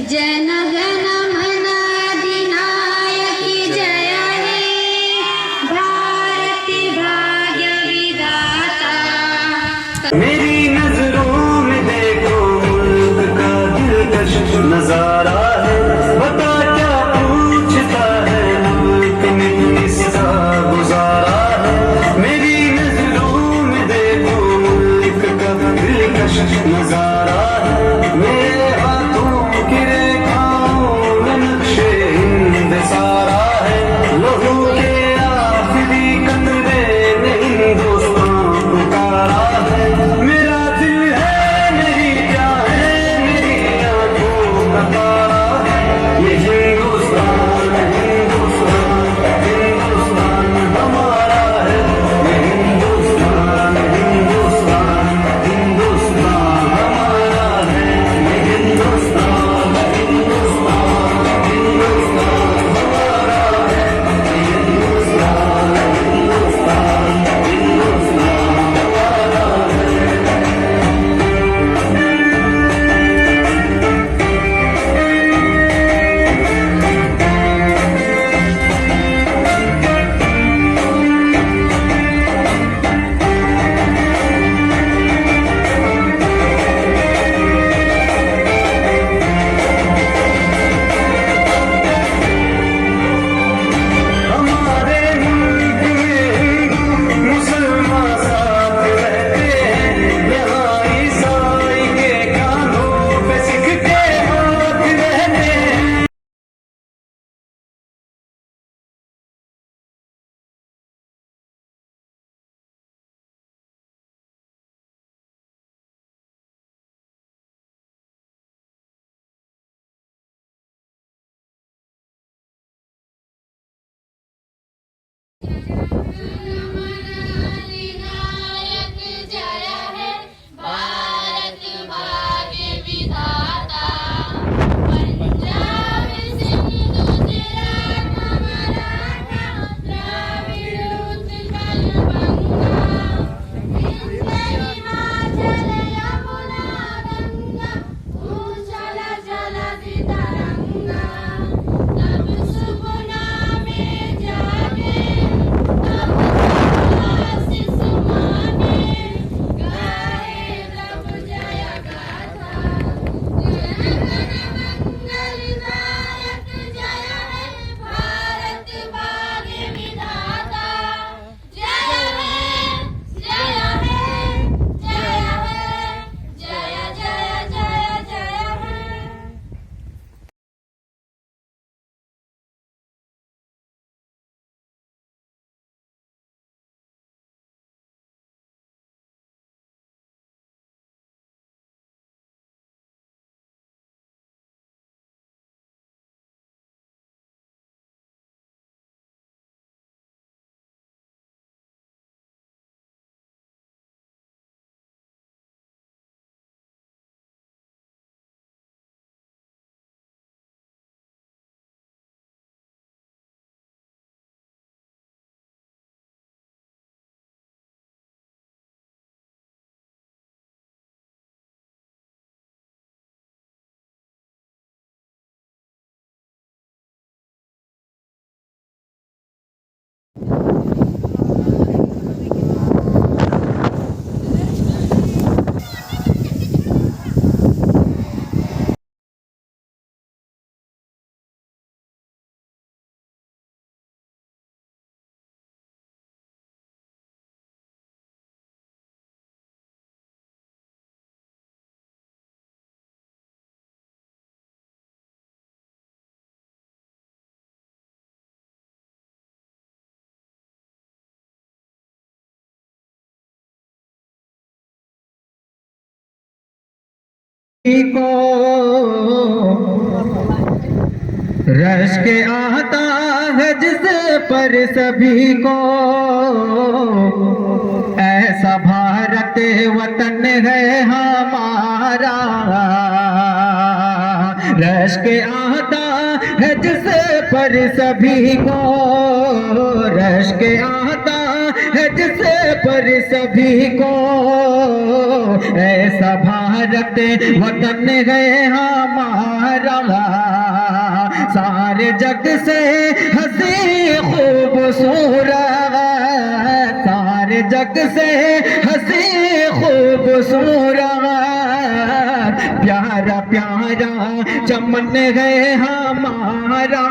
जन गण मन अधिनायक जय हे भारत भाग्य विधाता। मेरी नजरों में देखो मुल्क का दिलकश नजारा है, बता क्या पूछता है मुल्क ने किसका गुजारा है। मेरी नजरों में देखो मुल्क का दिलकश नजारा है, मेरे हाथों की रेखाओं में नक्शे हिंद सारा है। लहू के आखिरी कतरे ने हिंदुस्तान पुकारा है। मेरा दिल है मेरी जान है मेरी आंखों का तारा है। ये हिंदुस्तान हिंदुस्तान हिंदुस्तान हमारा है। ये हिंदुस्तान हिंदुस्तान हिंदुस्तान हमारा है। ये हिंदुस्तान हिंदुस्तान हिंदुस्तान हमारा है। ये हिंदुस्तान हिंदुस्तान हिंदुस्तान हमारा है। हमारे मुल्क में हिंदू मुसलमान साथ रहते हैं। यहाँ ईसाई के कानों पे सिख के हाथ रहते हैं। अधिनायक जय है भारत भाग्य विधाता। पंजाब सिंध गुजरात मराठा द्राविड़ उत्कल बंगा विंध्य हिमाचल यमुना गंगा उछल जलधि तरंगा। तब सुगुना में जागे तब आशीष मांगे गाए तब जय गाथा। जन गण मंगल दायक जय है भारत भाग्य विधाता। जय है जय है जय है जय जय जय जय है। को रश्क आता है जिस पर सभी को, ऐसा भारत वतन है हमारा। रश्क आता है जिस पर सभी को, रश्क आता है जिस पर सभी को, ऐसा भारत भारत वतन है हमारा, सारे जग से हंसी खूबसूरत, सारे जग से हंसी खूबसूरत, प्यारा प्यारा चमन है हमारा।